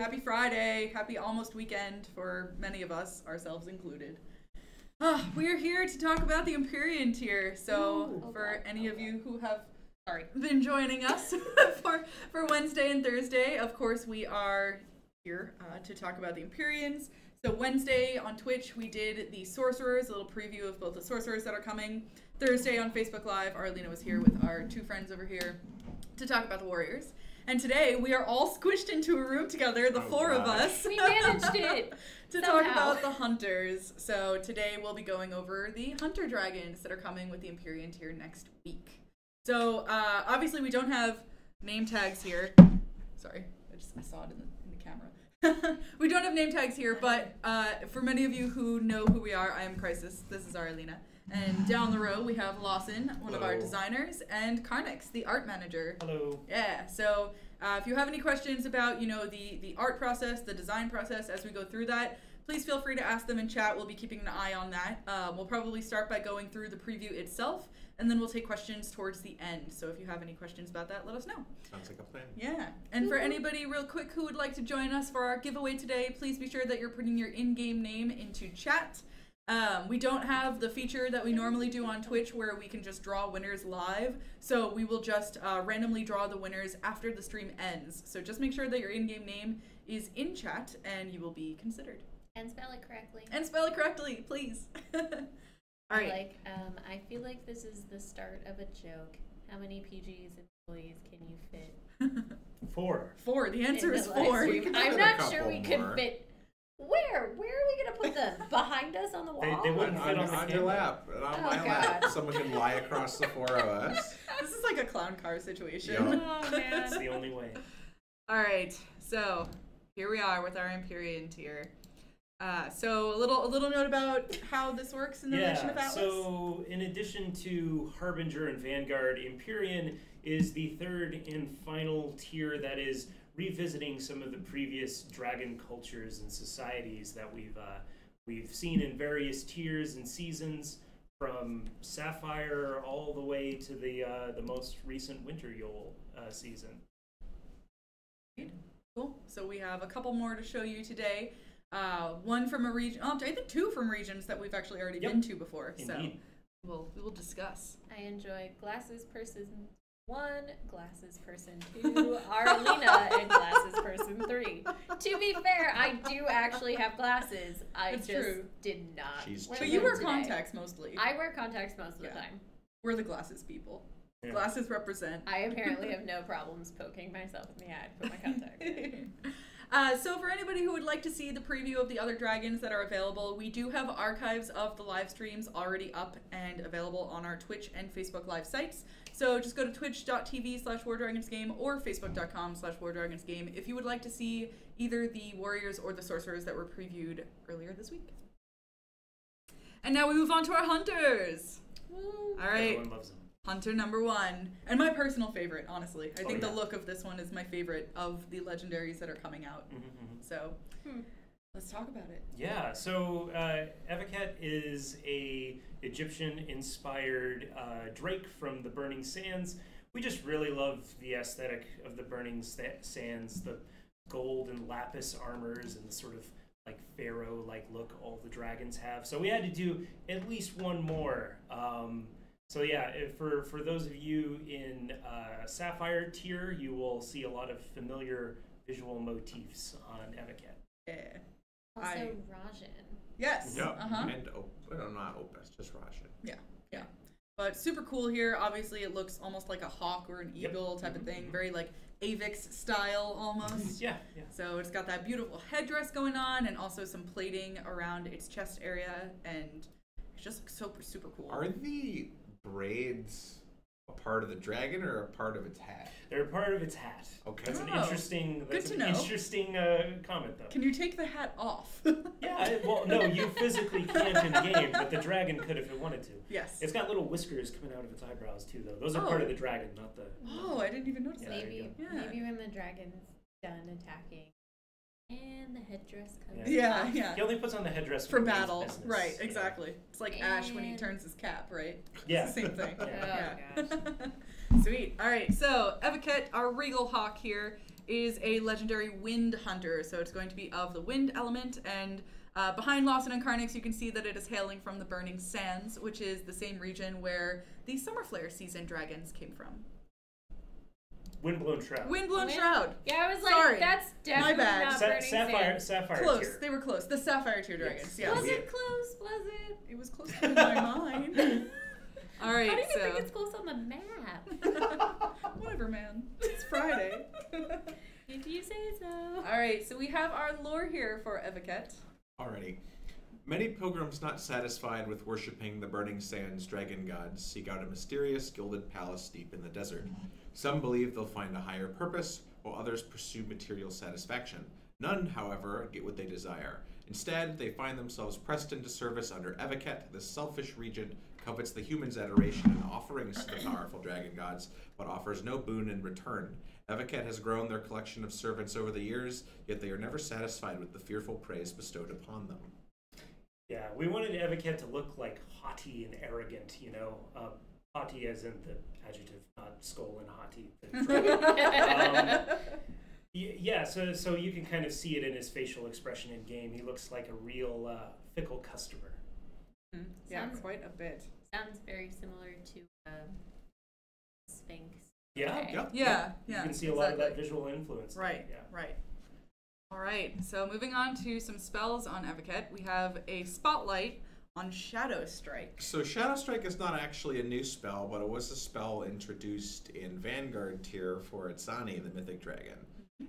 Happy Friday. Happy almost weekend for many of us, ourselves included. We are here to talk about the Empyrean Tier. So for any of you who have been joining us for Wednesday and Thursday, of course we are here to talk about the Empyreans. So Wednesday on Twitch we did the Sorcerers, a little preview of both the Sorcerers that are coming. Thursday on Facebook Live, Arlena was here with our two friends over here to talk about the Warriors. And today we are all squished into a room together, the four of us. We managed it! To talk about the Hunters. So today we'll be going over the Hunter Dragons that are coming with the Empyrean Tier next week. So obviously we don't have name tags here. Sorry, I saw it in the camera. We don't have name tags here, but for many of you who know who we are, I am Crisis. This is Arlena. And down the row we have Lawson, one of our designers, and Kharnyx, the art manager. Hello. Yeah, so if you have any questions about, the art process, the design process as we go through that, please feel free to ask them in chat. We'll be keeping an eye on that. We'll probably start by going through the preview itself, and then we'll take questions towards the end. So if you have any questions about that, let us know. Sounds like a plan. Yeah. And for anybody real quick who would like to join us for our giveaway today, please be sure that you're putting your in-game name into chat. We don't have the feature that we normally do on Twitch where we can just draw winners live, so we will just randomly draw the winners after the stream ends. So just make sure that your in-game name is in chat and you will be considered. And spell it correctly. And spell it correctly, please. All right. I feel like this is the start of a joke. How many PGs and employees can you fit? 4. 4. The answer is 4. I'm not sure we could fit. Where? Where are we going to put them? Behind us on the wall? They wouldn't fit on your lap. And on my lap. Someone can lie across the 4 of us. This is like a clown car situation. Yep. Oh, man. That's the only way. All right. So here we are with our Empyrean Tier. So a little note about how this works in the Legend of Atlas. So in addition to Harbinger and Vanguard, Empyrean is the third and final tier that is revisiting some of the previous dragon cultures and societies that we've seen in various tiers and seasons, from Sapphire all the way to the most recent Winter Yule season. Cool. So we have a couple more to show you today. One from a region. I think 2 from regions that we've actually already been to before. Indeed. So we will discuss. I enjoy Glasses Person 1, Glasses Person 2, Arlena, and Glasses Person 3. To be fair, I do actually have glasses. I did not. But you wear contacts mostly. I wear contacts most of the time. We're the glasses people. Yeah. Glasses represent. I apparently have no problems poking myself in the eye to put my contacts. So for anybody who would like to see the preview of the other dragons that are available, we do have archives of the live streams already up and available on our Twitch and Facebook Live sites. So just go to twitch.tv/WarDragonsGame or facebook.com/WarDragonsGame if you would like to see either the Warriors or the Sorcerers that were previewed earlier this week. And now we move on to our Hunters. Woo. All right. Everyone loves them. Hunter number 1, and my personal favorite, honestly. I think the look of this one is my favorite of the legendaries that are coming out. So, let's talk about it. Yeah, so Advoket is a Egyptian-inspired drake from the Burning Sands. We just really love the aesthetic of the Burning Sands, the gold and lapis armors and the sort of like pharaoh-like look all the dragons have. So we had to do at least one more. So yeah, for those of you in Sapphire tier, you will see a lot of familiar visual motifs on Advoket. Yeah. Also Rajan. Yes. Yeah. And not Opus, just Rajan. Yeah. But super cool here. Obviously, it looks almost like a hawk or an eagle type of thing. Very like Avix style almost. Yeah. So it's got that beautiful headdress going on, and also some plating around its chest area, and it just looks super cool. Are the braids a part of the dragon or a part of its hat? They're a part of its hat. Okay. That's an interesting. That's Good an to know. interesting comment, though. Can you take the hat off? Yeah. Well, no, you physically can't in game, but the dragon could if it wanted to. Yes. It's got little whiskers coming out of its eyebrows too, though. Those are part of the dragon, not the. Oh, I didn't even notice that. Maybe when the dragon's done attacking, and the headdress comes. Yeah. He only puts on the headdress for when he means battle, business. right? Yeah. Exactly. It's like Ash when he turns his cap, right? Yeah. It's the same thing. Oh, Yeah. gosh. Sweet. All right. So Advoket, our regal hawk here, is a legendary wind hunter, so it's going to be of the wind element, and behind Lawson and Kharnyx, you can see that it is hailing from the Burning Sands, which is the same region where the Summer Flare season dragons came from. Windblown Shroud. Windblown Shroud. Yeah, I was like, Sorry. that's definitely bad. not Burning Sands. Sapphire Close. Tier. They were close. The Sapphire Tier dragons. Yes. Was it close? Was it? It was close in my mind. All right, How do you so think it's close on the map? whatever, man. It's Friday. If you say so. All right, so we have our lore here for Advoket. Alrighty. Many pilgrims not satisfied with worshipping the Burning Sands dragon gods seek out a mysterious gilded palace deep in the desert. Some believe they'll find a higher purpose, while others pursue material satisfaction. None, however, get what they desire. Instead, they find themselves pressed into service under Advoket. The selfish regent covets the humans' adoration and offerings to the powerful dragon gods, but offers no boon in return. Advoket has grown their collection of servants over the years, yet they are never satisfied with the fearful praise bestowed upon them. Yeah, we wanted Advoket to look like haughty and arrogant, you know. Haughty as in the adjective, not skull and haughty. Yeah, so you can kind of see it in his facial expression in game. He looks like a real fickle customer. Yeah, quite a bit. Sounds very similar to Sphinx. Yeah. You can see a lot of that visual influence. Right, right. All right, so moving on to some spells on Advoket, we have a spotlight on Shadow Strike. So Shadow Strike is not actually a new spell, but it was a spell introduced in Vanguard tier for Itsani, the Mythic Dragon.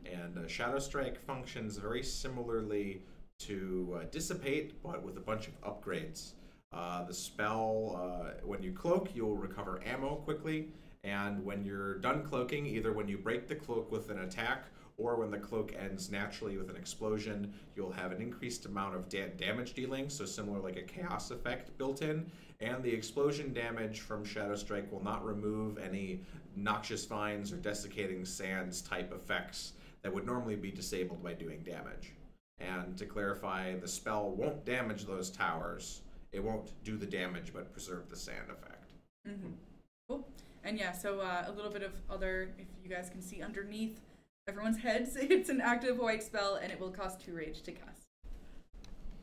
And Shadow Strike functions very similarly to Dissipate, but with a bunch of upgrades. The spell, when you cloak, you'll recover ammo quickly, and when you're done cloaking, either when you break the cloak with an attack, or when the cloak ends naturally with an explosion, you'll have an increased amount of damage dealing, so similar like a chaos effect built in. And the explosion damage from Shadow Strike will not remove any noxious vines or desiccating sands type effects that would normally be disabled by doing damage. And to clarify, the spell won't damage those towers. It won't do the damage, but preserve the sand effect. Cool. And yeah, so a little bit of other, if you guys can see underneath everyone's heads, it's an active white spell, and it will cost 2 rage to cast.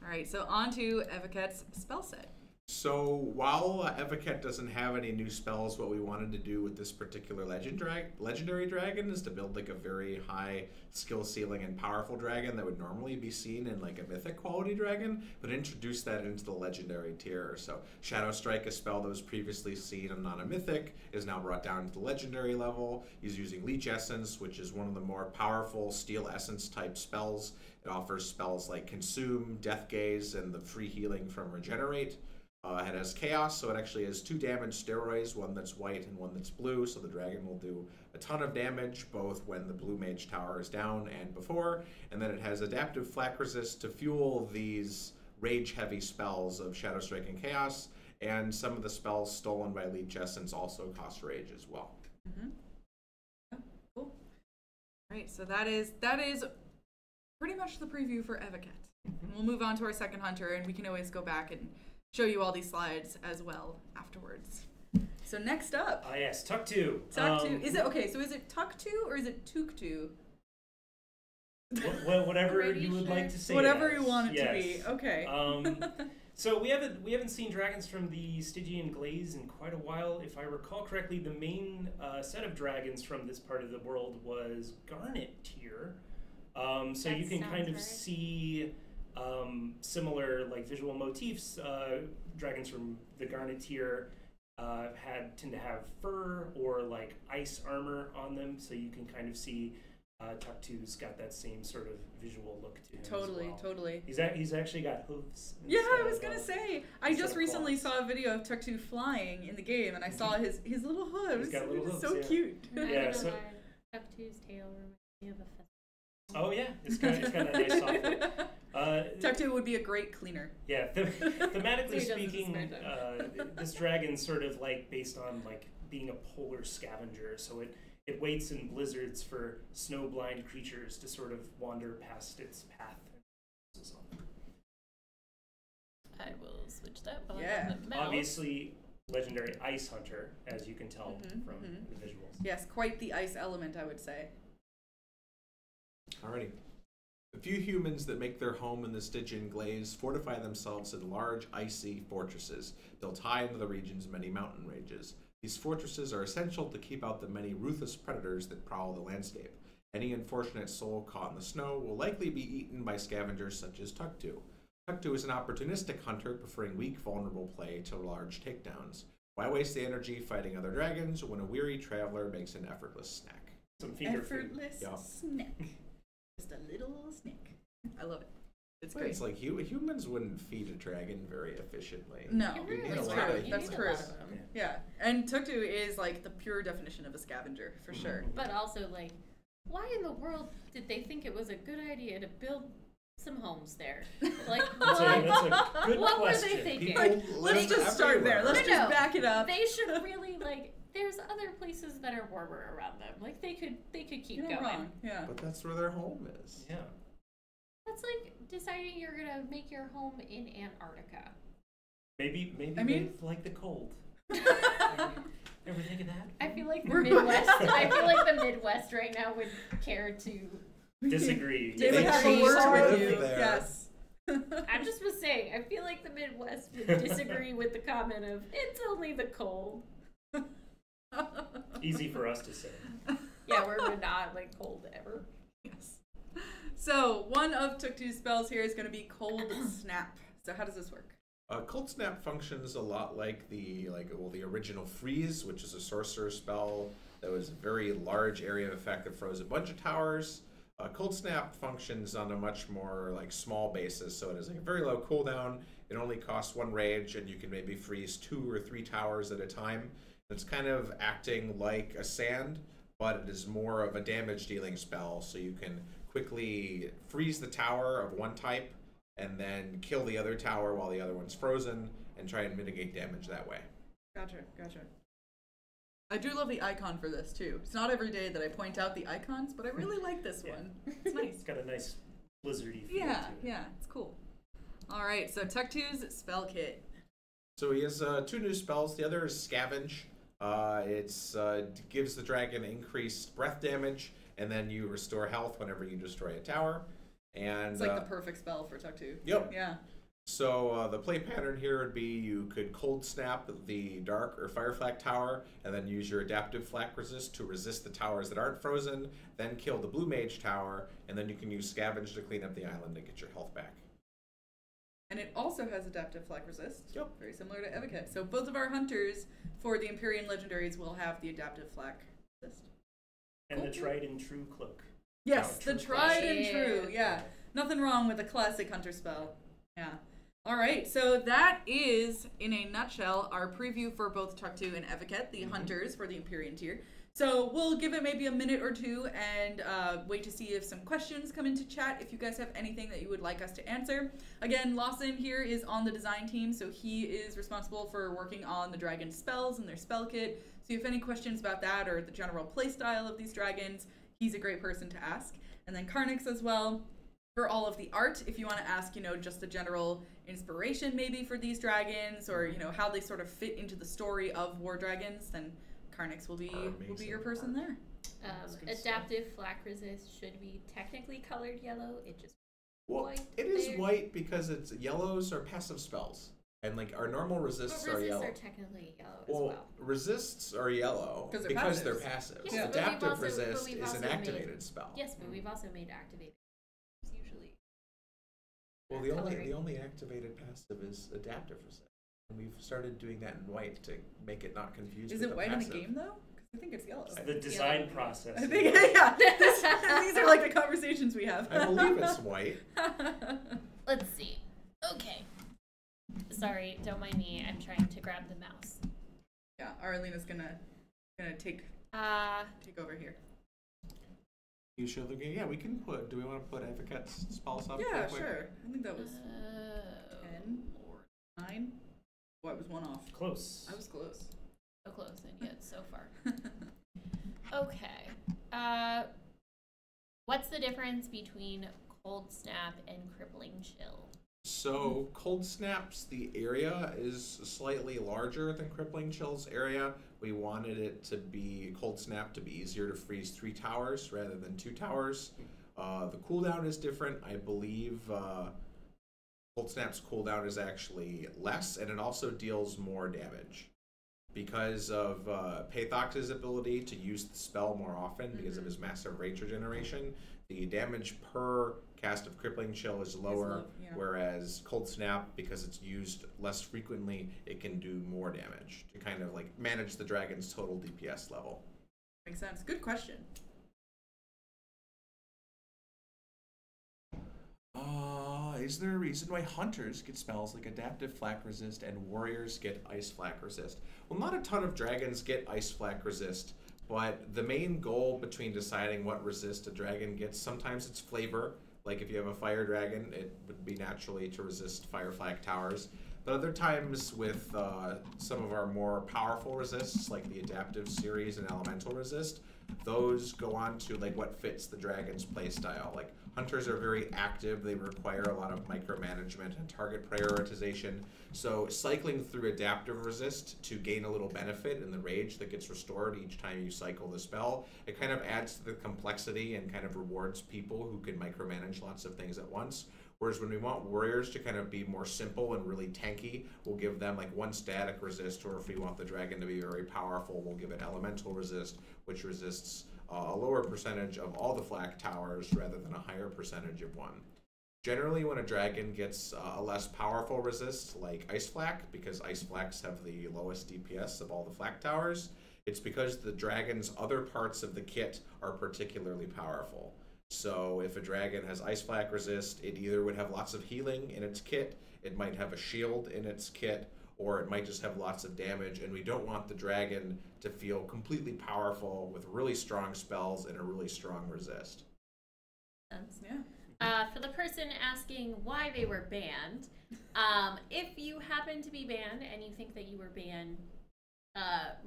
All right, so on to Advoket's spell set. So while Advoket doesn't have any new spells, what we wanted to do with this particular legendary dragon is to build like a very high skill ceiling and powerful dragon that would normally be seen in like a mythic quality dragon, but introduce that into the legendary tier. So Shadow Strike, a spell that was previously seen on a mythic, is now brought down to the legendary level. He's using Leech Essence, which is one of the more powerful Steel Essence type spells. It offers spells like Consume, Death Gaze, and the free healing from Regenerate. It has Chaos, so it actually has 2 damage steroids, one that's white and one that's blue, so the dragon will do a ton of damage, both when the blue mage tower is down and before. And then it has Adaptive Flak Resist to fuel these rage-heavy spells of Shadow Strike and Chaos, and some of the spells stolen by Leech Essence also cost rage as well. Oh, cool. All right, so that is pretty much the preview for Advoket. We'll move on to our second hunter, and we can always go back and show you all these slides as well afterwards. So next up. Yes, Tuktu. Tuktu. Is it okay? So is it Tuktu or is it Tuktu? Whatever you would like to say. Whatever you want it to be. Okay. So we haven't seen dragons from the Stygian Glaze in quite a while. If I recall correctly, the main set of dragons from this part of the world was Garnet Tier. So you can kind of see similar like visual motifs. Dragons from the Garnet Tier tend to have fur or like ice armor on them, so you can kind of see Tuktu's got that same sort of visual look to him. Totally. He's actually got hooves. Yeah, I was gonna say. I just recently saw a video of Tuktu flying in the game, and I saw his little hooves. He's got little hooves. So cute. Yeah. So Tuktu's tail reminds me of a festival. Oh yeah, it's got a nice soft look. Tuktu would be a great cleaner. Yeah, thematically speaking, this dragon's sort of like based on like being a polar scavenger, so it waits in blizzards for snow-blind creatures to sort of wander past its path. I will switch that. Yeah. Obviously, legendary ice hunter, as you can tell from the visuals. Yes, quite the ice element, I would say. Alrighty. The few humans that make their home in the Stygian glades fortify themselves in large, icy fortresses built high into the region's many mountain ranges. These fortresses are essential to keep out the many ruthless predators that prowl the landscape. Any unfortunate soul caught in the snow will likely be eaten by scavengers such as Tuktu. Tuktu is an opportunistic hunter, preferring weak, vulnerable prey to large takedowns. Why waste the energy fighting other dragons when a weary traveler makes an effortless snack? Some finger food. Effortless snack. Just a little snack. I love it. It's But great. it's like humans wouldn't feed a dragon very efficiently. No, You need really a that's lot true. of- That's need a true. lot of them. Yeah, and Tuktu is like the pure definition of a scavenger for sure. But also, like, why in the world did they think it was a good idea to build some homes there? Like, That's a good what were question. they thinking? People Let's live just start there. everywhere. Let's No, just no. back it up. They should really, like, there's other places that are warmer around them. Like, they could keep You're going. not wrong. Yeah. But that's where their home is. Yeah. That's like deciding you're gonna make your home in Antarctica. Maybe I mean- they like the cold. Ever think of that? I feel like the We're- Midwest. I feel like the Midwest right now would care to. Disagree. They would They have a choose word to with live you. there. Yes. I'm just was saying. I feel like the Midwest would disagree with the comment of "it's only the cold." Easy for us to say. Yeah, we're not like cold ever. Yes. So one of Tuktu's spells here is going to be Cold Snap. So how does this work? Cold Snap functions a lot like the original Freeze, which is a sorcerer spell that was a very large area of effect that froze a bunch of towers. Cold Snap functions on a much more like small basis, so it has like a very low cooldown. It only costs 1 rage, and you can maybe freeze 2 or 3 towers at a time. It's kind of acting like a sand, but it is more of a damage dealing spell, so you can quickly freeze the tower of one type and then kill the other tower while the other one's frozen and try and mitigate damage that way. Gotcha. I do love the icon for this too. It's not every day that I point out the icons, but I really like this Yeah. one. It's nice. It's got a nice blizzardy feel Yeah, to it. yeah, it's cool. All right, so Tuktu's spell kit. So he has 2 new spells. The other is Scavenge. It gives the dragon increased breath damage, and then you restore health whenever you destroy a tower. And It's like the perfect spell for Tuktu. Yep. Yeah. So the play pattern here would be you could cold snap the dark or fire flak tower and then use your adaptive flak resist to resist the towers that aren't frozen, then kill the blue mage tower, and then you can use scavenge to clean up the island and get your health back. And it also has adaptive flag resist. Yep. Very similar to Advoket. So both of our hunters for the Empyrean legendaries will have the adaptive flag resist. And the Cool. tried and true cloak. Yes, True the tried classic. and true. Yeah. Nothing wrong with a classic hunter spell. Yeah. All right, so that is, in a nutshell, our preview for both Tuktu and Advoket, the hunters for the Empyrean tier. So we'll give it maybe a minute or two and wait to see if some questions come into chat, if you guys have anything that you would like us to answer. Again, Lawson here is on the design team, so he is responsible for working on the dragon spells and their spell kit. So if you have any questions about that or the general playstyle of these dragons, he's a great person to ask. And then Kharnyx as well. For all of the art, if you want to ask, just the general inspiration maybe for these dragons or, how they sort of fit into the story of War Dragons, then Kharnyx will be your person there. That's good Adaptive flak resist should be technically colored yellow. It just Well, white it is there. white because it's yellows are passive spells. And like our normal resists But are resists yellow. are technically yellow Well, as well. resists are yellow 'Cause they're because they're passives. passive. Yes, but we've Adaptive also- but resist we've is an also made- activated spell. Yes, but we've also made activated usually. Well, coloring. the only activated passive is adaptive resist. And we've started doing that in white to make it not confused. Is with it white passive. in the game though? 'Cause I think it's yellow. It's the design process. I think, yeah. These are like the conversations we have. I believe it's white. Let's see. Okay. Sorry, don't mind me. I'm trying to grab the mouse. Yeah, Arlena's gonna take over here. You show the game. Yeah, we can put. Do we want to put Advoket's spells up? Yeah, real quick? sure. I think that was 10 or 9. Oh, I was one off. Close. I was close. So close and yet so far. Okay. What's the difference between cold snap and crippling chill? So cold snaps, the area is slightly larger than crippling chill's area. We wanted it to be cold snap to be easier to freeze 3 towers rather than 2 towers. The cooldown is different. I believe Cold Snap's cooldown is actually less, and it also deals more damage. Because of Pathox's ability to use the spell more often because of his massive rage regeneration, the damage per cast of Crippling Chill is lower, whereas Cold Snap, because it's used less frequently, it can do more damage to kind of like manage the dragon's total DPS level. Makes sense. Good question. Is there a reason why hunters get spells like Adaptive Flak Resist and warriors get Ice Flak Resist? Well, not a ton of dragons get Ice Flak Resist, but the main goal between deciding what resist a dragon gets, sometimes it's flavor. Like if you have a fire dragon, it would be naturally to resist fire flak towers. But other times with some of our more powerful resists, like the Adaptive series and Elemental Resist, those go on to like what fits the dragon's playstyle. Like hunters are very active, they require a lot of micromanagement and target prioritization. So cycling through Adaptive Resist to gain a little benefit in the rage that gets restored each time you cycle the spell, it kind of adds to the complexity and kind of rewards people who can micromanage lots of things at once. Whereas when we want warriors to kind of be more simple and really tanky, we'll give them like one static resist, or if we want the dragon to be very powerful, we'll give it elemental resist, which resists a lower percentage of all the flak towers rather than a higher percentage of one. Generally, when a dragon gets a less powerful resist, like Ice Flak, because Ice Flaks have the lowest DPS of all the flak towers, it's because the dragon's other parts of the kit are particularly powerful. So if a dragon has Ice Flak Resist, it either would have lots of healing in its kit, it might have a shield in its kit, or it might just have lots of damage, and we don't want the dragon to feel completely powerful with really strong spells and a really strong resist. Yeah. For the person asking why they were banned, if you happen to be banned and you think that you were banned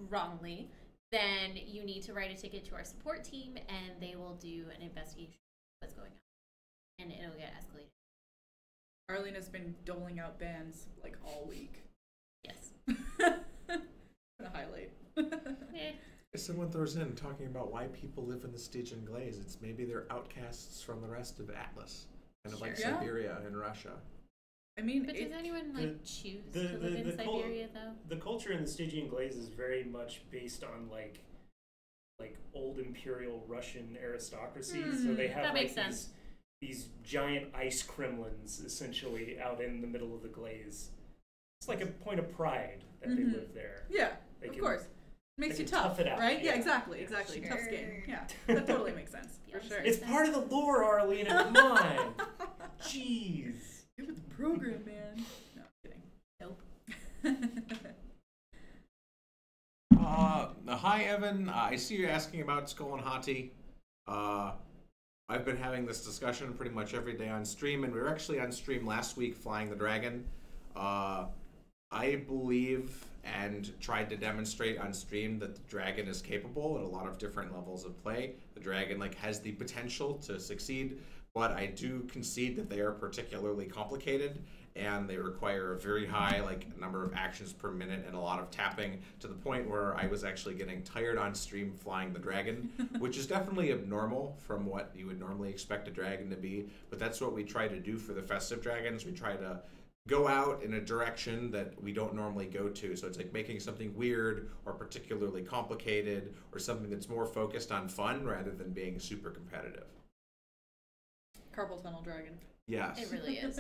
wrongly, then you need to write a ticket to our support team, and they will do an investigation of what's going on, and it'll get escalated. Arlena's been doling out bans like all week. Yes. A highlight. If someone throws in talking about why people live in the Stygian Glaze, it's maybe they're outcasts from the rest of Atlas, kind of like Siberia in Russia. I mean, but does anyone choose to live in Siberia though? The culture in the Stygian Glaze is very much based on like old imperial Russian aristocracy. So they have these giant ice Kremlins essentially out in the middle of the glaze. It's like a point of pride that they live there. Yeah, of course. Makes you tough it out, right? Yeah, exactly. Sure. Tough skin. Yeah, that totally makes sense for sure. It's part of the lore, Arlena. Come on. Jeez. Give it the program, man. No, I'm kidding. Nope. Hi, Evan. I see you're asking about Skull and Hati. I've been having this discussion pretty much every day on stream, and we were actually on stream last week flying the dragon. I believe and tried to demonstrate on stream that the dragon is capable at a lot of different levels of play. The dragon has the potential to succeed, but I do concede that they are particularly complicated, and they require a very high number of actions per minute and a lot of tapping, to the point where I was actually getting tired on stream flying the dragon, which is definitely abnormal from what you would normally expect a dragon to be, but that's what we try to do for the festive dragons. We try to go out in a direction that we don't normally go to. So it's like making something weird or particularly complicated or something that's more focused on fun rather than being super competitive. Carpal tunnel dragon. Yes. It really is.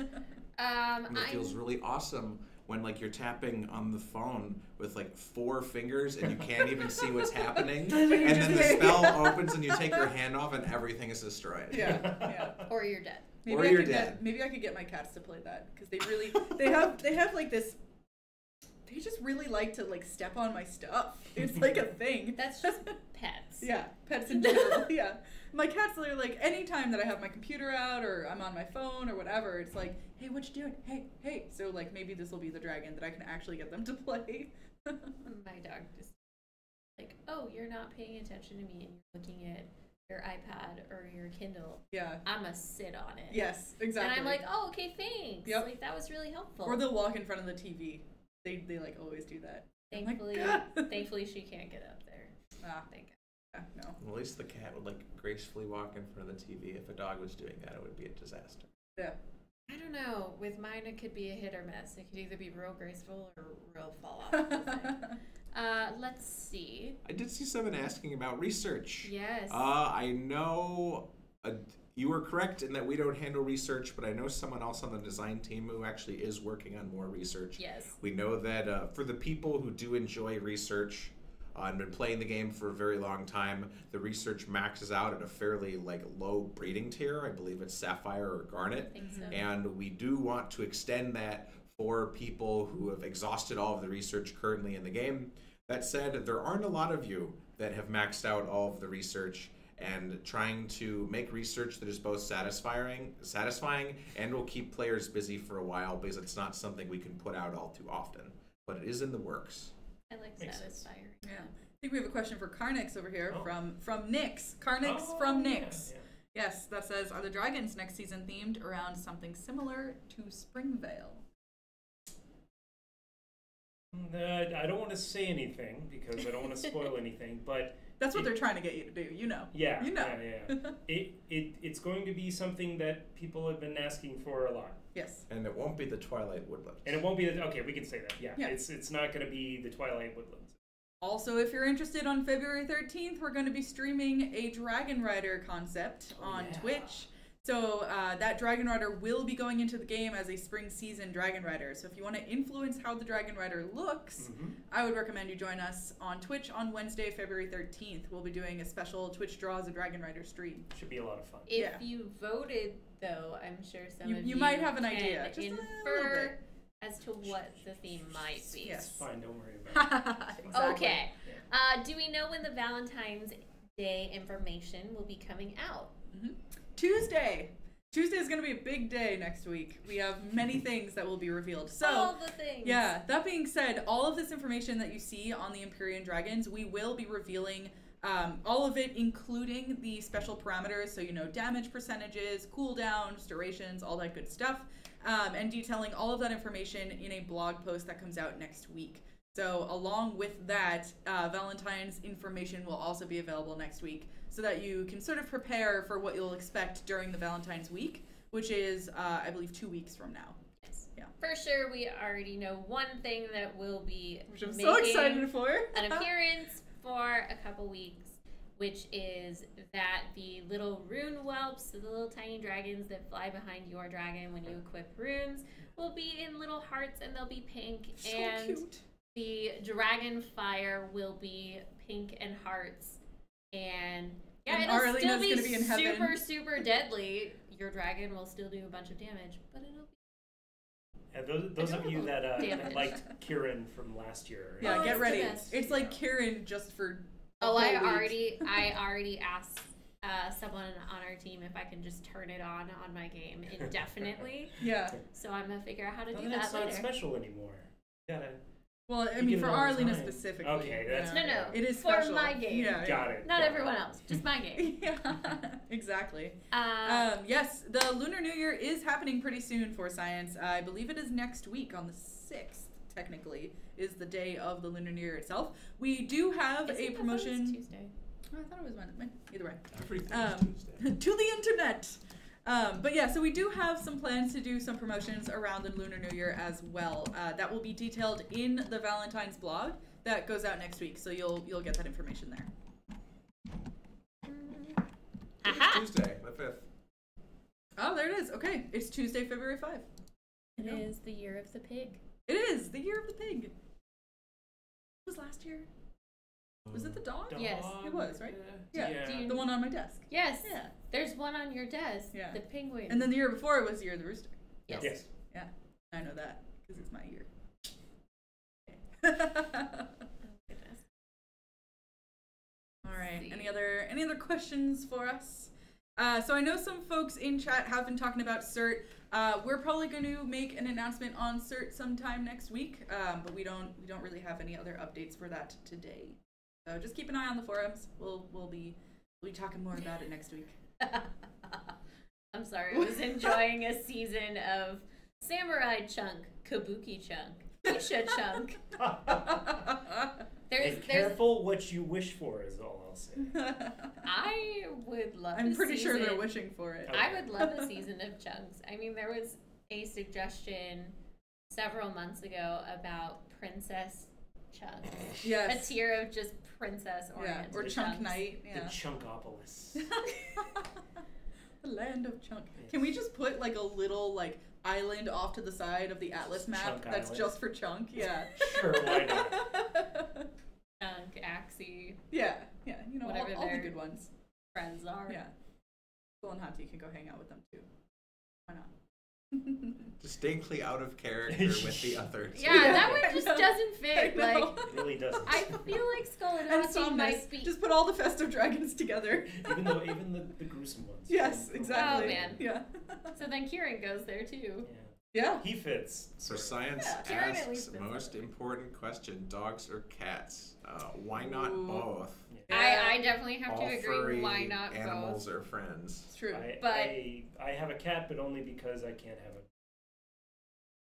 And it feels really awesome when you're tapping on the phone with 4 fingers and you can't even see what's happening, and then the spell opens and you take your hand off and everything is destroyed. Yeah. Or you're dead. Maybe I could get my cats to play that, because they have this. They just really like to step on my stuff. It's like a thing. That's just pets. Yeah, pets in general. Yeah, my cats are anytime that I have my computer out or I'm on my phone or whatever, it's like, hey, what you doing? Hey. So maybe this will be the dragon that I can actually get them to play. My dog just oh, you're not paying attention to me and you're looking at your iPad or your Kindle. Yeah. I'm gonna sit on it. Yes, exactly. And I'm like, oh, okay, thanks. Yep. That was really helpful. Or they'll walk in front of the TV. They always do that. Thankfully, thankfully she can't get up there. Ah, thank God. No. Well, at least the cat would like gracefully walk in front of the TV. If a dog was doing that, it would be a disaster. Yeah. I don't know. With mine, it could be a hit or miss. It could either be real graceful or real fall off. Let's see. I did see someone asking about research. Yes. I know you were correct in that we don't handle research, but I know someone else on the design team who actually is working on more research. Yes. We know that for the people who do enjoy research and been playing the game for a very long time, the research maxes out at a fairly low breeding tier. I believe it's Sapphire or Garnet. I think so. And we do want to extend that for people who have exhausted all of the research currently in the game. That said, there aren't a lot of you that have maxed out all of the research, and trying to make research that is both satisfying and will keep players busy for a while, because it's not something we can put out all too often. But it is in the works. I like Makes satisfying. Yeah. I think we have a question for Kharnyx over here from Nyx. Kharnyx Oh, from yeah, Nyx. yeah. Yes, that says, are the dragons next season themed around something similar to Springvale? I don't want to say anything because I don't want to spoil anything, but That's what they're trying to get you to do, you know. yeah, You know. yeah. It's going to be something that people have been asking for a lot. Yes. And it won't be the Twilight Woodlands. And it won't be okay. We can say that. Yeah, Yeah. It's not going to be the Twilight Woodlands. Also, if you're interested, on February 13th, we're going to be streaming a Dragon Rider concept on Twitch. So that Dragon Rider will be going into the game as a spring season Dragon Rider. So if you want to influence how the Dragon Rider looks, I would recommend you join us on Twitch on Wednesday, February 13th. We'll be doing a special Twitch Draws a Dragon Rider stream. Should be a lot of fun. If Yeah. you voted, though, I'm sure some of You might have an can idea, just a little infer bit. as to what the theme might be. Yes. It's fine. Don't worry about it. Exactly. Okay. Do we know when the Valentine's Day information will be coming out? Tuesday. Tuesday is going to be a big day next week. We have many things that will be revealed. So, All the things. yeah, that being said, all of this information that you see on the Empyrean Dragons, we will be revealing all of it, including the special parameters, so damage percentages, cooldowns, durations, all that good stuff, and detailing all of that information in a blog post that comes out next week. So along with that, Valentine's information will also be available next week, so that you can sort of prepare for what you'll expect during the Valentine's week, which is, I believe, 2 weeks from now. Yes. Yeah. For sure, we already know one thing that will be Which I'm making so excited for. an appearance for a couple weeks, which is that the little rune whelps, the little tiny dragons that fly behind your dragon when you equip runes, will be in little hearts, and they'll be pink. So and cute. the dragon fire will be pink and hearts. And yeah, And it'll Arlena's still be, gonna be in heaven. super, super deadly. Your dragon will still do a bunch of damage, but it'll be Those of you that Damage. liked Kieran from last year. Yeah, Oh, get it's ready. the best. It's like Kieran just for a Oh, whole I week. already asked someone on our team if I can just turn it on my game indefinitely. Yeah. So I'm gonna figure out how to No, do that's that not later. special anymore. You gotta. Well, I You mean, get for it all the Arlena time. specifically. Okay, that's No, It is for special. my game. Yeah. Got it. Not got everyone it. else, just my game. Yeah, exactly. Uh, Yes, the Lunar New Year is happening pretty soon for Science. I believe it is next week on the 6th, technically, is the day of the Lunar New Year itself. We do have is a it- I thought it was promotion. Tuesday. Oh, I thought it was Wednesday. Either way. Everything's Tuesday. To the internet. But yeah, so we do have some plans to do some promotions around the Lunar New Year as well. That will be detailed in the Valentine's blog that goes out next week. So you'll get that information there. Aha! Tuesday, the 5th. Oh, there it is. Okay, it's Tuesday, February 5. It is the year of the pig. It is the year of the pig. What was last year? Was it the dog? Yes. It was, right? Yeah. Yeah. Do you- The one on my desk. Yes. Yeah. There's one on your desk. Yeah. The penguin. And then the year before it was the year of the rooster. yes. Yes. Yeah, I know that because it's my year. Oh, goodness. All right. See. Any other questions for us? So I know some folks in chat have been talking about CERT. We're probably going to make an announcement on CERT sometime next week, but we don't really have any other updates for that today. So just keep an eye on the forums. We'll be talking more about it next week. I'm sorry. I was enjoying a season of Samurai Chunk, Kabuki Chunk, Isha Chunk. And careful what you wish for is all I'll say. I would love. I'm pretty sure they're wishing for it. Okay. I would love a season of chunks. I mean, there was a suggestion several months ago about princess chunks. Yes. A tier of just princess oriented. Or Chunk chunks. Knight. The Yeah. Chunkopolis. The land of Chunk. Can we just put like a little like island off to the side of the Atlas map Chunk that's Island. just for Chunk? Yeah. Sure, why not? Chunk, Axie, Yeah. Yeah. You know, Whatever all the their- good ones. friends are. Yeah. Phil and Hati can go hang out with them too. Why not? Distinctly out of character with the others. Yeah, that one just doesn't fit. I know. Like, It really doesn't. I feel like Skull and And Hati Somnus. might be. Just put all the festive dragons together. even the gruesome ones. Yes, exactly. Oh, man. Yeah. So then Kieran goes there too. Yeah. He fits. So science Yeah, Kieran at asks least fits most that way. important question: dogs or cats? Why not Ooh. both? Yeah. I definitely have to All agree. furry Why not animals both? are friends. It's true. I have a cat, but only because I can't have it.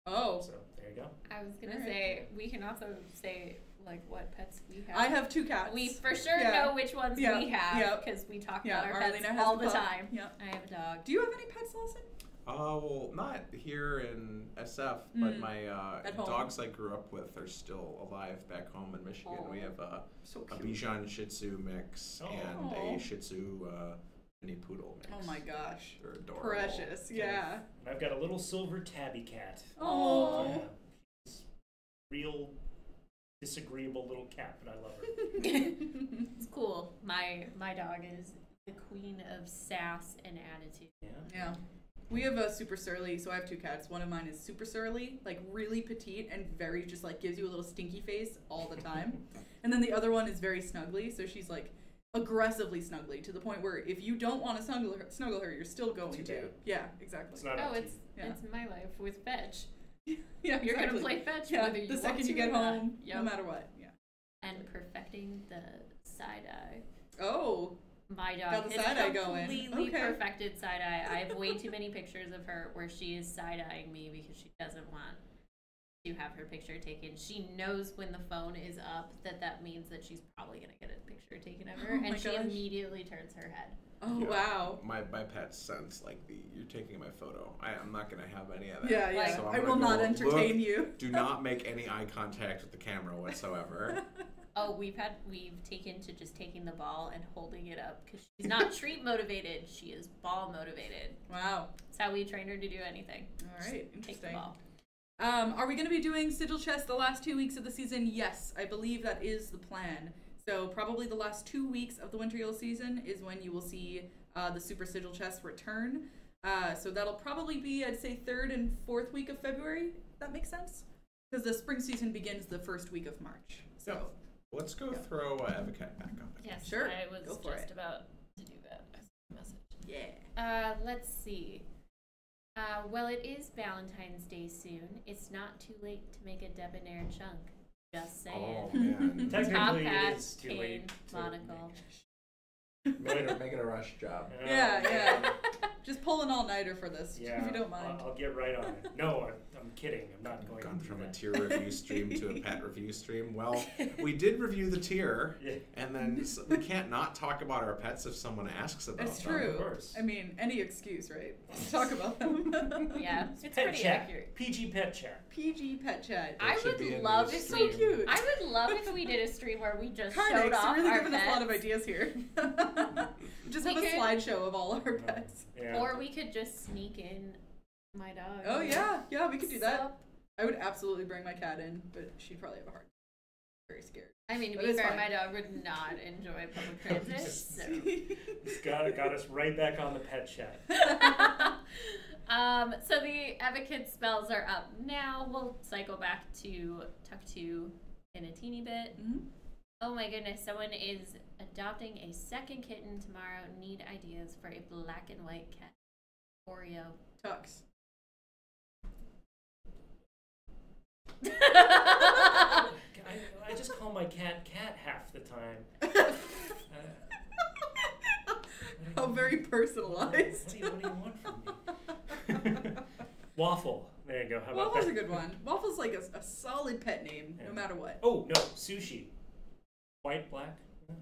Oh. So there you go. I was gonna Alright. say we can also say like what pets we have. I have 2 cats. We for sure Yeah. know which ones Yeah. we have Yep. because we talk Yeah, about our pets Arlena has all the the pup. time. Yeah. I have a dog. Do you have any pets, Lawson? Well, not here in SF, but my At home. dogs I grew up with are still alive back home in Michigan. We have a So cute. Bichon Shih Tzu mix and Aw. a Shih Tzu mini poodle mix. Oh my gosh. They're adorable. Precious. Yeah. And I've got a little silver tabby cat. Oh. Yeah. She's a real disagreeable little cat, but I love her. It's cool. My dog is the queen of sass and attitude. Yeah. Yeah. We have a super surly, so I have 2 cats. One of mine is super surly, like really petite and very just like gives you a little stinky face all the time. And then the other one is very snuggly, so she's like aggressively snuggly to the point where if you don't want to snuggle her, you're still going Too to. bad. Yeah, exactly. It's not Oh, up to it's you. Yeah. it's my life with fetch. Yeah, You're exactly. gonna play fetch Yeah, whether you the want second to you get or not. home, no Yep. matter what. Yeah. And perfecting the side eye. Oh. My Got dog the has side-eye going. completely Okay. perfected side eye. I have way too many pictures of her where she is side eyeing me because she doesn't want to have her picture taken. She knows when the phone is up that means that she's probably gonna get a picture taken of her, Oh my and she gosh. immediately turns her head. Oh, Yeah. wow. My pet sense like you're taking my photo. I'm not gonna have any of that. Yeah, yeah. Like- So I'm I gonna will not go, entertain "Look, you. Do not make any eye contact with the camera whatsoever. Oh, we've taken to just taking the ball and holding it up because she's not treat motivated. She is ball motivated. Wow. That's how we train her to do anything. All right, Just take the interesting. ball. Are we going to be doing sigil chests the last 2 weeks of the season? Yes, I believe that is the plan. So probably the last 2 weeks of the Winterhill season is when you will see the super sigil chests return. So that'll probably be, I'd say, 3rd and 4th week of February. If that makes sense? Because the spring season begins the 1st week of March. So Yep. Let's go throw Advoket back up. Yes, Sure, I was go for just it. about to do that as a message. yeah. Let's see. Well, it is Valentine's Day soon. It's not too late to make a debonair chunk. Just saying. Oh man. Top Technically, hat, it is too cane, late. to monocle. Make it a rush job. Yeah, yeah. Just pull an all-nighter for this, Yeah, if you don't mind. I'll get right on it. No, I'm kidding. I'm not going Gone to do from a that. tier review stream to a pet review stream. Well, we did review the tier, Yeah. and then we can't not talk about our pets if someone asks about It's them. true. Of course. I mean, any excuse, right? To talk about them. Yeah, it's Pet pretty chat. accurate. PG pet chat. PG pet chat. I should be would in love the if So we. cute. I would love if we did a stream where we just showed Kharnyx, off you're really our giving pets. us a lot of ideas here. Just have We a could- slideshow of all our pets. Yeah. Or we could just sneak in my dog. Oh yeah, yeah, we could do that. Sup? I would absolutely bring my cat in, but she'd probably have a hard time. Very scared. I mean, to But be it's fair, fine. my dog would not enjoy public transit. So. It's got us right back on the pet chat. So the Advokate spells are up now. We'll cycle back to Tuktu in a teeny bit. Mhm. Oh my goodness, someone is adopting a second kitten tomorrow. Need ideas for a black and white cat. Oreo. Tux. I just call my cat half the time. How very personalized. What do you want from me? Waffle. There you go. How about Waffle's that? a good one. Waffle's like a solid pet name, no Yeah. matter what. Oh no, sushi. white, black,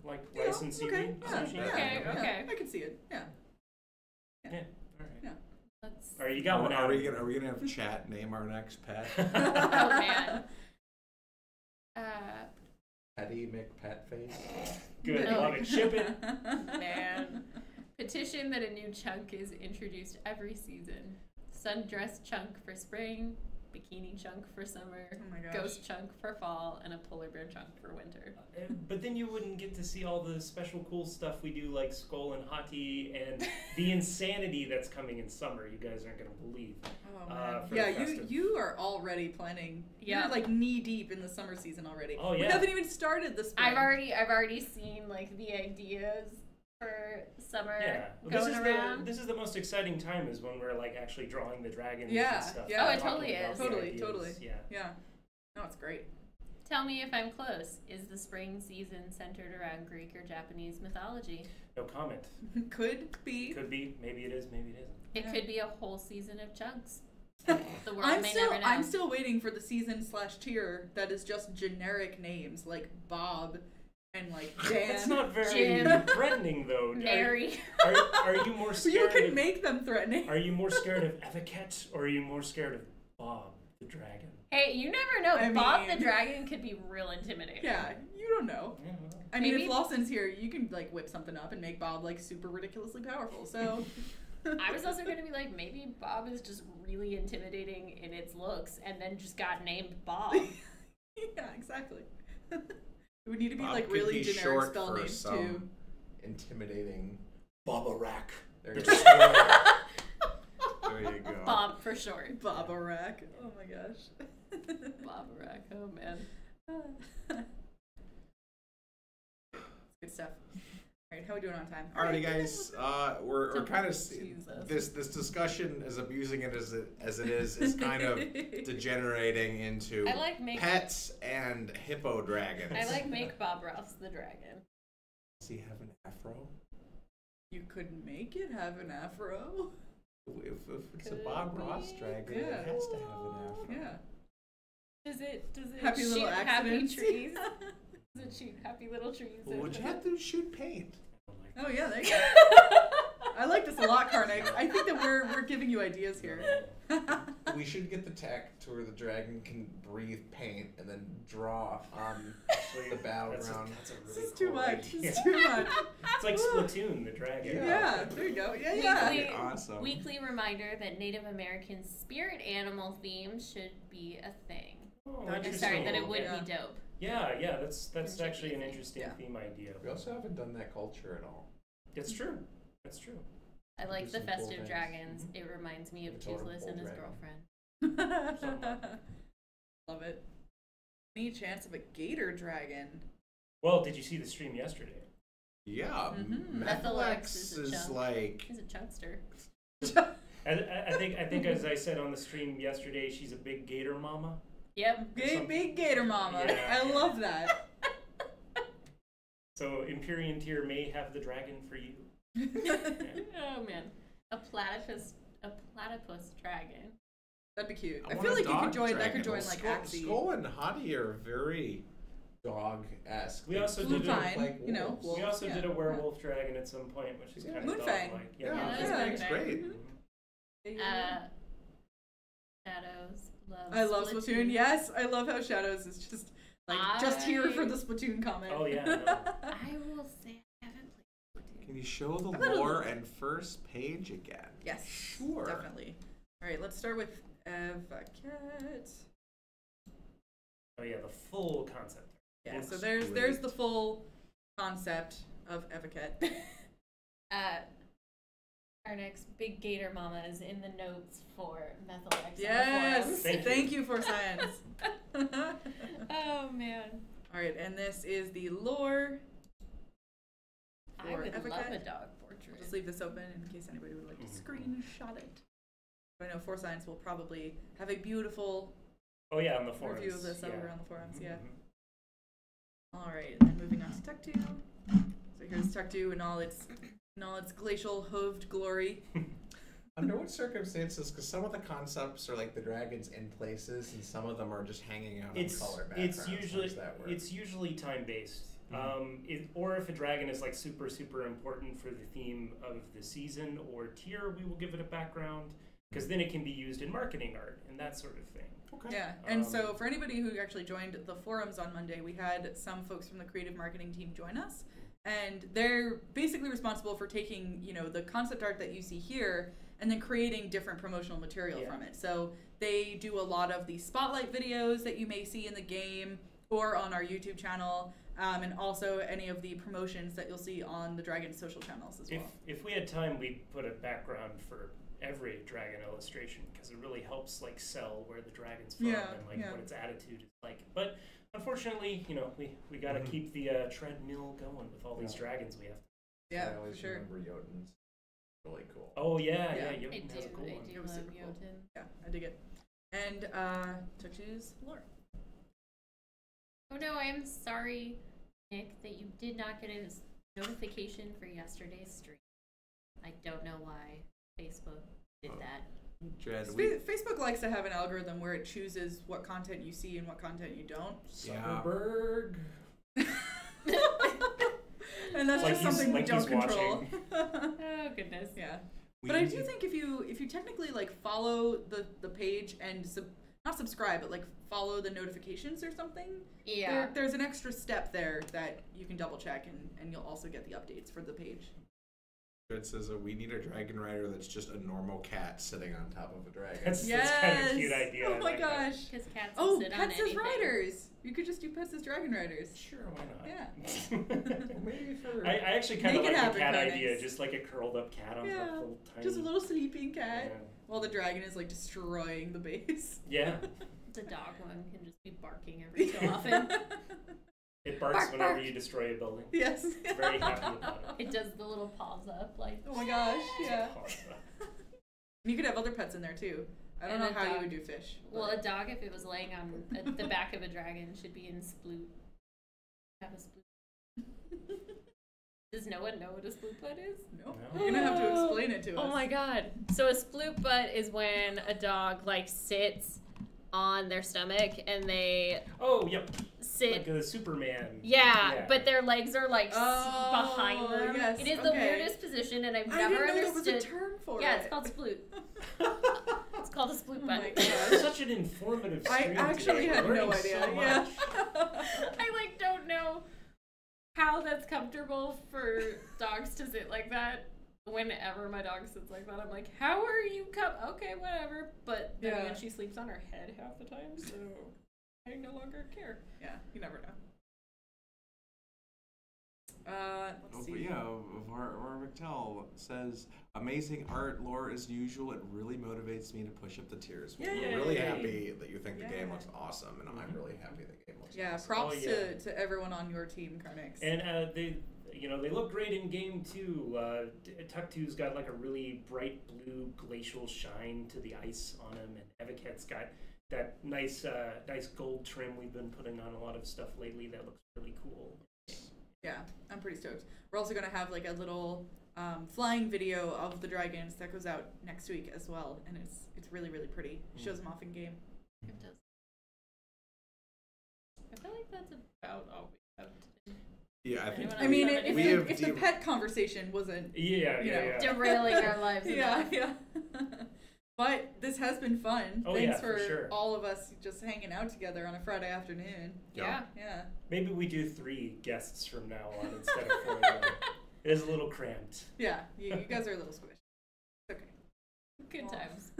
like Yeah, rice and seaweed. okay, yeah, Sushi. yeah, Okay. I can see it. Yeah. Yeah. All right. Yeah. Let's... All right, you got one Are out. we gonna have chat name our next pet? Oh man. Petty McPetface. Good, No. love it. Ship it. Man. Petition that a new chunk is introduced every season. Sundress chunk for spring, bikini chunk for summer, Oh my gosh. ghost chunk for fall, and a polar bear chunk for winter. But then you wouldn't get to see all the special cool stuff we do, like Skull and Hati, and the insanity that's coming in summer. You guys aren't gonna believe. Oh man. for Yeah, the festive. you are already planning. Yeah. You're like knee deep in the summer season already. Oh, We yeah. haven't even started the spring. I've already seen like the ideas for summer Yeah, going around. this is the most exciting time is when we're like actually drawing the dragons Yeah, and stuff. yeah. Oh, it talking totally about is. the Totally, ideas. totally. Yeah. Yeah. No, it's great. Tell me if I'm close. Is the spring season centered around Greek or Japanese mythology? No comment. Could be. Could be. Maybe it is. Maybe it isn't. It Yeah. could be a whole season of chunks. The world may never know. I'm still waiting for the season/tier that is just generic names like Bob and like Dan. That's not very Jim. threatening, though. Mary. Are you more You scared? can make them threatening. Are you more scared of Advoket or are you more scared of Bob the dragon? Hey, you never know. I Bob mean- the dragon could be real intimidating. Yeah, you don't know. Yeah, well, I mean, Maybe- if Lawson's here, you can like whip something up and make Bob like super ridiculously powerful. So I was also going to be like, maybe Bob is just really intimidating in its looks and then just got named Bob. yeah, exactly. It would need to be Bob like could really be generic short spell for names some too. Intimidating. Baba Rack. There The you go. destroyer. There you go. Bob for short. Bob Arack. Oh my gosh. Bob Rack. Oh, man. Good stuff. All right, how are we doing on time? Alrighty, guys. We're Don't kind of Jesus. this discussion, as abusing it as it is kind of degenerating into I like make pets and hippo dragons. I like make Bob Ross the dragon. Does he have an afro? You could make it have an afro. If it's a Could Bob Ross be. dragon, Yeah. it has to have an afro. Yeah. Does it Happy shoot little happy accidents. trees? Does it shoot happy little trees? Well, would you have to shoot paint? Oh yeah, there you go. I like this a lot, Kharnyx. I think that we're giving you ideas here. We should get the tech to where the dragon can breathe paint and then draw on the battleground. That's a This really is too cool much. idea. This is too much. It's like Splatoon, the dragon. Yeah, there you go. Yeah, yeah. Weekly, Awesome. weekly reminder that Native American spirit animal themes should be a thing. Oh, I'm I'm interesting. sorry, that it would Yeah. be dope. Yeah, that's actually an Interesting. interesting Yeah. theme idea. We also haven't done that culture at all. It's true. That's true. I like Do the some cool festive things. dragons. It reminds me of The totem Toothless pole and his dragon. girlfriend. Love it. Any chance of a gator dragon? Well, did you see the stream yesterday? Yeah, Mhm. Methylex is a is chunk. like He's a chunkster. I think as I said on the stream yesterday, she's a big gator mama. Yep. Big gator mama. Yeah. I love that. So Empyrean Tier may have the dragon for you. Oh man, a platypus dragon. That'd be cute. I want feel a like you dog could join. That dragon. could join Well, like Skull, Axie. Skull and Hati are very dog-esque. We They also look did a- Fine, like you know, wolves. We also yeah. did a werewolf dragon at some point, which is Yeah. kind of Moonfang. dog-like. Yeah, Yeah, that's Moonfang's okay. great. Mhm. Shadows. Love. I love Splatoon. Yes, I love how Shadows is just like just here for the Splatoon comment. Oh, yeah, no. I will say I haven't played Splatoon. Can you show the I've had a lore little- and first page again? Yes, Sure. definitely. All right, let's start with Advoket. Oh yeah, the full concept. Yeah, so Looks there's great. the full concept of Advoket. Kharnyx, Big Gator Mama is in the notes for Methylex. Yes, Thank you. thank you for science. Oh man. All right, and this is the lore. I For would love Advoket. a dog portrait. Just leave this open in case anybody would like to screenshot it. I know For Science will probably have a beautiful Oh yeah, on the forums. review of this yeah. over on the forums. Yeah. Mhm. All right, and then moving on to Tuktu. So here's Tuktu in all its glacial hooved glory. Under what circumstances? Because some of the concepts are like the dragons in places, and some of them are just hanging out It's on color backgrounds. it's How usually does that work? it's usually time based. Or if a dragon is like super important for the theme of the season or tier, we will give it a background, because then it can be used in marketing art and that sort of thing. Okay. Yeah, and so for anybody who actually joined the forums on Monday, we had some folks from the creative marketing team join us, and they're basically responsible for taking, you know, the concept art that you see here and then creating different promotional material from it. So they do a lot of the spotlight videos that you may see in the game or on our YouTube channel, and also any of the promotions that you'll see on the Dragon social channels as well. If we had time, we'd put a background for every dragon illustration, because it really helps like sell where the dragon's from and like what its attitude is like. But unfortunately, you know, we got to keep the treadmill going with all these dragons we have. Yeah, I always for sure. remember Jotun's really cool. Oh yeah, Yeah. Jotun has a cool one. I do It was love super cool. Jotun. Yeah, I dig it. And Tuktu's lore. Oh no, I am sorry, Nick, that you did not get a notification for yesterday's stream. I don't know why Facebook did that. Jed, Facebook likes to have an algorithm where it chooses what content you see and what content you don't. Zuckerberg. And that's Like just something we he's don't control. Oh goodness. Yeah. But I do think if you technically like follow the page and not subscribe, but like follow the notifications or something, there's an extra step there that you can double check, and you'll also get the updates for the page. It says we need a dragon rider that's just a normal cat sitting on top of a dragon. That's kind of a cute idea. Oh my gosh. Because cats will sit on pets as anything. riders. You could just do pets as dragon riders. Sure, why not? Yeah. Well, maybe for I actually kind of Make it like happen, the cat Kharnyx. idea, just like a curled up cat on top of a little tiny. Just a little sleeping cat. Yeah. While the dragon is like destroying the base. Yeah. The dog one can just be barking every so often. It barks Bark, whenever bark. you destroy a building. Yes. It's very happy about it. It does the little paws up, like. Oh my gosh, yeah. Awesome. You could have other pets in there too. I don't And know a how you dog. would do fish. Well, a dog, if it was laying on the back of a dragon, should be in sploot. Have a sploot. Does no one know what a sploot butt is? No. No. You're gonna have to explain it to us. Oh my god. So a sploot butt is when a dog like sits on their stomach and they Oh, yep. sit. Like a Superman. Yeah, but their legs are like behind them. yes, It is the okay. weirdest position, and I've I never didn't know understood. there was a term for Yeah, it. it's called sploot. It's called a sploot Oh butt. my It's gosh. such an informative I stream actually today. had We're no learning idea. so Yeah. much. I like don't know how that's comfortable for dogs to sit like that. Whenever my dog sits like that, I'm like, how are you okay, whatever. But then again, she sleeps on her head half the time, so I no longer care. Yeah, you never know. Let's see. But yeah, Victel says, amazing art, lore as usual. It really motivates me to push up the tiers. Well, Yay. we're really happy that you think the Yeah. game looks awesome, and I'm really happy the game looks Yeah, awesome. props Oh, yeah. to everyone on your team, Kharnyx. And they look great in game too. Tuktu's got like a really bright blue glacial shine to the ice on him, and Advoket's got that nice gold trim we've been putting on a lot of stuff lately that looks really cool. Yeah, I'm pretty stoked. We're also gonna have like a little flying video of the dragons that goes out next week as well, and it's really pretty. Shows them off in game. It does. I feel like that's about all we have today. Yeah, I think Anyone I mean, have if, anything? if the pet conversation wasn't, Yeah, You know, Derailing our lives enough. yeah. But this has been fun. Oh, Thanks yeah, for sure. all of us just hanging out together on a Friday afternoon. Yeah. Yeah. Maybe we do 3 guests from now on instead of 4. Though. It is a little cramped. Yeah, you guys are a little squished. It's okay. Good Well, times.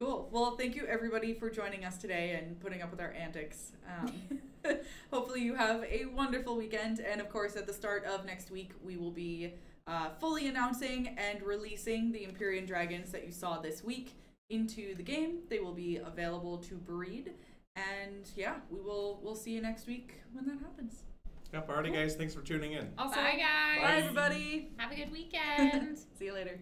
Cool. Well, thank you everybody for joining us today and putting up with our antics. Hopefully you have a wonderful weekend. And of course, at the start of next week, we will be fully announcing and releasing the Empyrean dragons that you saw this week into the game. They will be available to breed. And yeah, we'll see you next week when that happens. Yep, alrighty guys, thanks for tuning in. Bye, guys. Bye everybody. Have a good weekend. See you later.